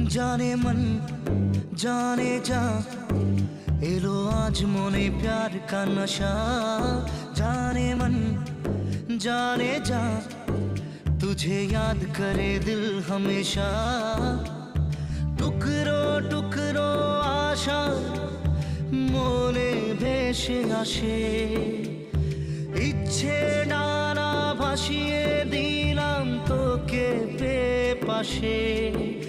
जाने मन जाने जा एलो आज मोने प्यार का नशा। जाने मन जाने जा तुझे याद करे दिल हमेशा। टुकरो टुकरो आशा मोने भेसे आसे इच्छे डाना भासिए दिलाम तोके पे पाशे।